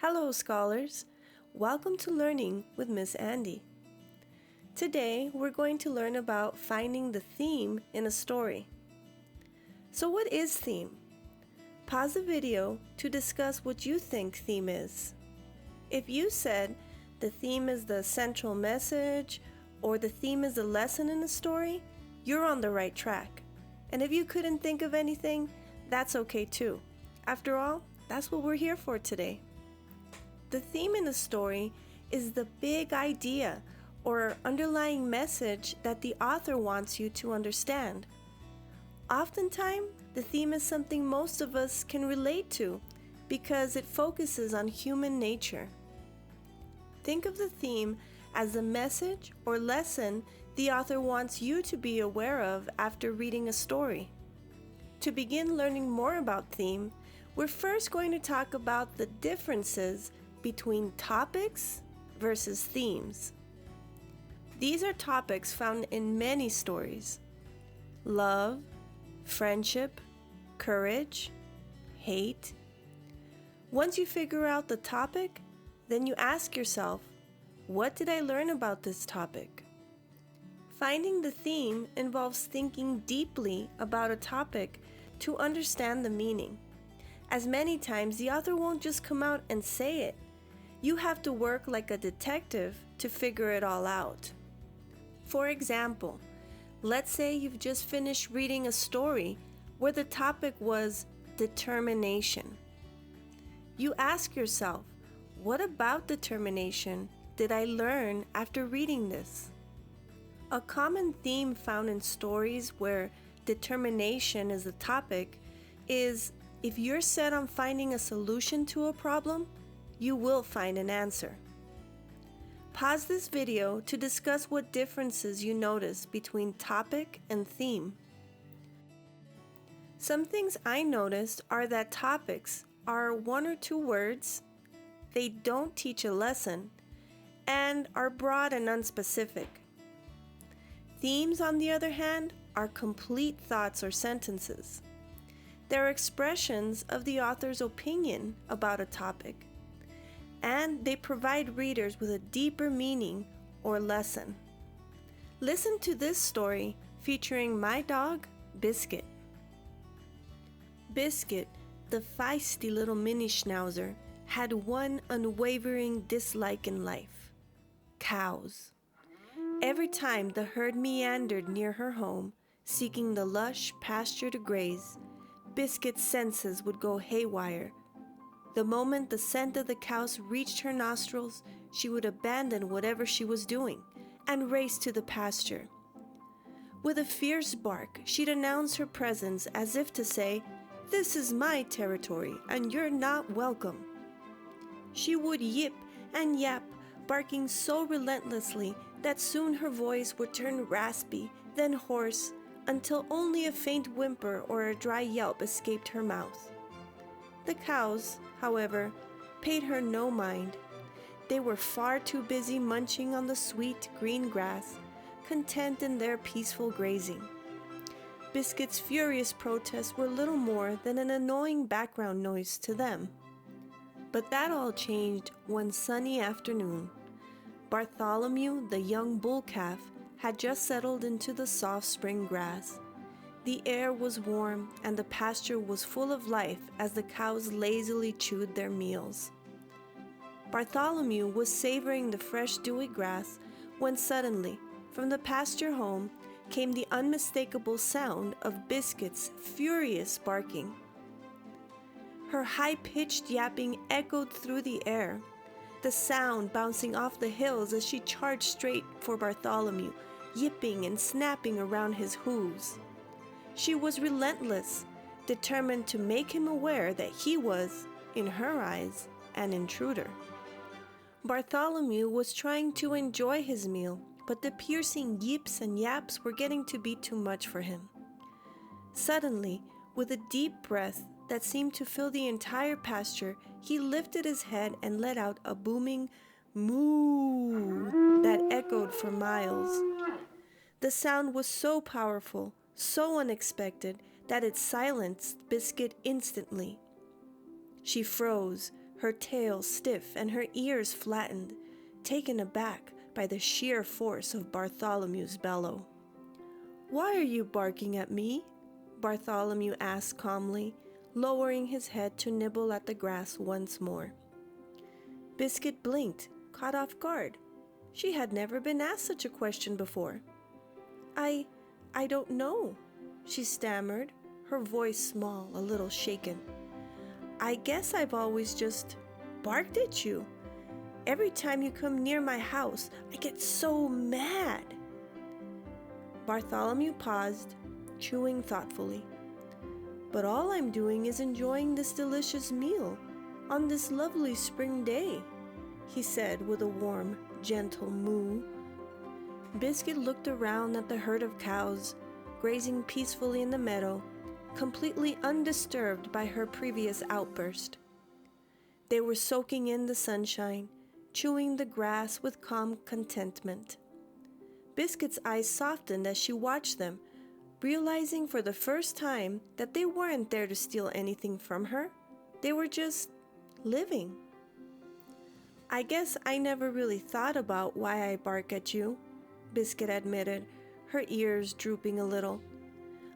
Hello, scholars. Welcome to Learning with Miss Andy. Today, we're going to learn about finding the theme in a story. So what is theme? Pause the video to discuss what you think theme is. If you said the theme is the central message or the theme is the lesson in the story, you're on the right track. And if you couldn't think of anything, that's okay too. After all, that's what we're here for today. The theme in the story is the big idea or underlying message that the author wants you to understand. Oftentimes, the theme is something most of us can relate to because it focuses on human nature. Think of the theme as the message or lesson the author wants you to be aware of after reading a story. To begin learning more about theme, we're first going to talk about the differences between topics versus themes. These are topics found in many stories: love, friendship, courage, hate. Once you figure out the topic, then you ask yourself, what did I learn about this topic? Finding the theme involves thinking deeply about a topic to understand the meaning, as many times the author won't just come out and say it. You have to work like a detective to figure it all out. For example, let's say you've just finished reading a story where the topic was determination. You ask yourself, what about determination did I learn after reading this? A common theme found in stories where determination is the topic is if you're set on finding a solution to a problem, you will find an answer. Pause this video to discuss what differences you notice between topic and theme. Some things I noticed are that topics are one or two words, they don't teach a lesson, and are broad and unspecific. Themes, on the other hand, are complete thoughts or sentences. They're expressions of the author's opinion about a topic, and they provide readers with a deeper meaning or lesson. Listen to this story featuring my dog, Biscuit. Biscuit, the feisty little mini schnauzer, had one unwavering dislike in life: cows. Every time the herd meandered near her home, seeking the lush pasture to graze, Biscuit's senses would go haywire. The moment the scent of the cows reached her nostrils, she would abandon whatever she was doing and race to the pasture. With a fierce bark, she'd announce her presence as if to say, "This is my territory and you're not welcome." She would yip and yap, barking so relentlessly that soon her voice would turn raspy, then hoarse, until only a faint whimper or a dry yelp escaped her mouth. The cows, however, paid her no mind. They were far too busy munching on the sweet green grass, content in their peaceful grazing. Biscuit's furious protests were little more than an annoying background noise to them. But that all changed one sunny afternoon. Bartholomew, the young bull calf, had just settled into the soft spring grass. The air was warm and the pasture was full of life as the cows lazily chewed their meals. Bartholomew was savoring the fresh dewy grass when suddenly, from the pasture home, came the unmistakable sound of Biscuit's furious barking. Her high-pitched yapping echoed through the air, the sound bouncing off the hills as she charged straight for Bartholomew, yipping and snapping around his hooves. She was relentless, determined to make him aware that he was, in her eyes, an intruder. Bartholomew was trying to enjoy his meal, but the piercing yips and yaps were getting to be too much for him. Suddenly, with a deep breath that seemed to fill the entire pasture, he lifted his head and let out a booming moo that echoed for miles. The sound was so powerful, so unexpected, that it silenced Biscuit instantly. She froze, her tail stiff and her ears flattened, taken aback by the sheer force of Bartholomew's bellow. "Why are you barking at me?" Bartholomew asked calmly, lowering his head to nibble at the grass once more. Biscuit blinked, caught off guard. She had never been asked such a question before. I don't know," she stammered, her voice small, a little shaken. "I guess I've always just barked at you. Every time you come near my house, I get so mad." Bartholomew paused, chewing thoughtfully. "But all I'm doing is enjoying this delicious meal on this lovely spring day," he said with a warm, gentle moo. Biscuit looked around at the herd of cows, grazing peacefully in the meadow, completely undisturbed by her previous outburst. They were soaking in the sunshine, chewing the grass with calm contentment. Biscuit's eyes softened as she watched them, realizing for the first time that they weren't there to steal anything from her. They were just living. "I guess I never really thought about why I bark at you," Biscuit admitted, her ears drooping a little.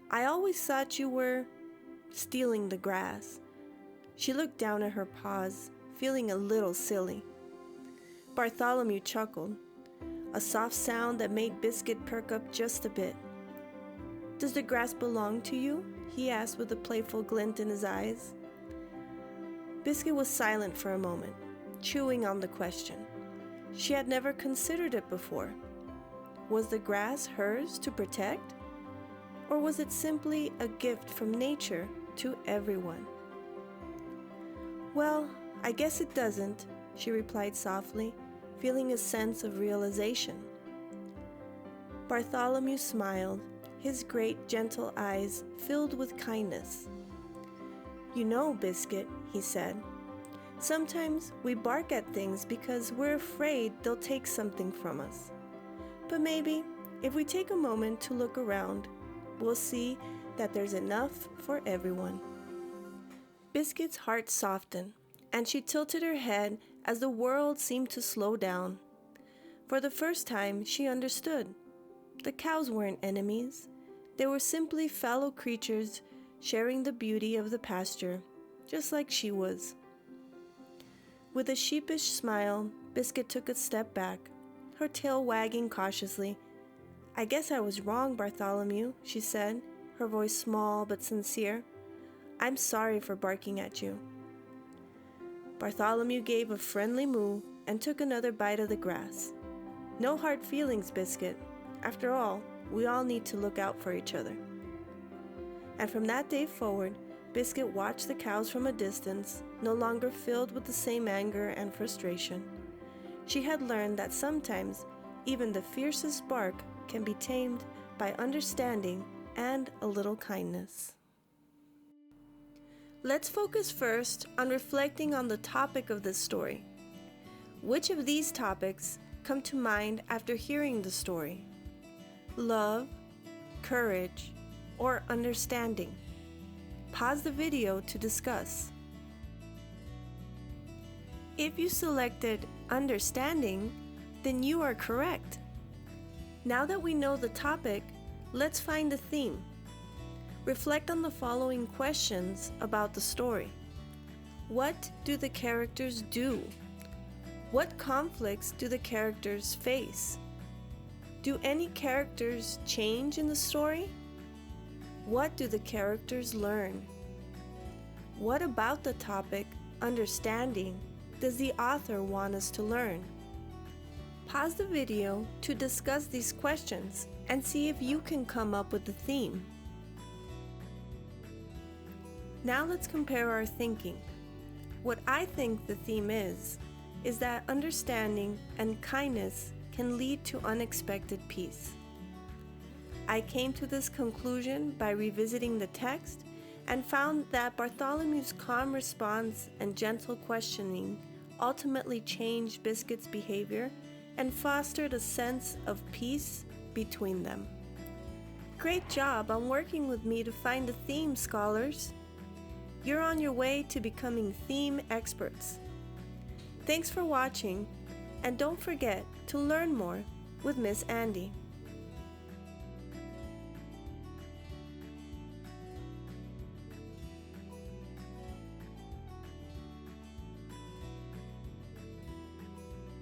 "I always thought you were stealing the grass." She looked down at her paws, feeling a little silly. Bartholomew chuckled, a soft sound that made Biscuit perk up just a bit. "Does the grass belong to you?" he asked with a playful glint in his eyes. Biscuit was silent for a moment, chewing on the question. She had never considered it before. Was the grass hers to protect? Or was it simply a gift from nature to everyone? "Well, I guess it doesn't," she replied softly, feeling a sense of realization. Bartholomew smiled, his great gentle eyes filled with kindness. "You know, Biscuit," he said, "sometimes we bark at things because we're afraid they'll take something from us. But maybe, if we take a moment to look around, we'll see that there's enough for everyone." Biscuit's heart softened, and she tilted her head as the world seemed to slow down. For the first time, she understood. The cows weren't enemies. They were simply fellow creatures sharing the beauty of the pasture, just like she was. With a sheepish smile, Biscuit took a step back, her tail wagging cautiously. "I guess I was wrong, Bartholomew," she said, her voice small but sincere. "I'm sorry for barking at you." Bartholomew gave a friendly moo and took another bite of the grass. "No hard feelings, Biscuit. After all, we all need to look out for each other." And from that day forward, Biscuit watched the cows from a distance, no longer filled with the same anger and frustration. She had learned that sometimes even the fiercest bark can be tamed by understanding and a little kindness. Let's focus first on reflecting on the topic of this story. Which of these topics come to mind after hearing the story? Love, courage, or understanding? Pause the video to discuss. If you selected understanding, then you are correct. Now that we know the topic, let's find the theme. Reflect on the following questions about the story. What do the characters do? What conflicts do the characters face? Do any characters change in the story? What do the characters learn? What about the topic, understanding, does the author want us to learn? Pause the video to discuss these questions and see if you can come up with the theme. Now let's compare our thinking. What I think the theme is that understanding and kindness can lead to unexpected peace. I came to this conclusion by revisiting the text and found that Bartholomew's calm response and gentle questioning ultimately changed Biscuit's behavior and fostered a sense of peace between them. Great job on working with me to find the theme, scholars. You're on your way to becoming theme experts. Thanks for watching, and don't forget to learn more with Miss Andy.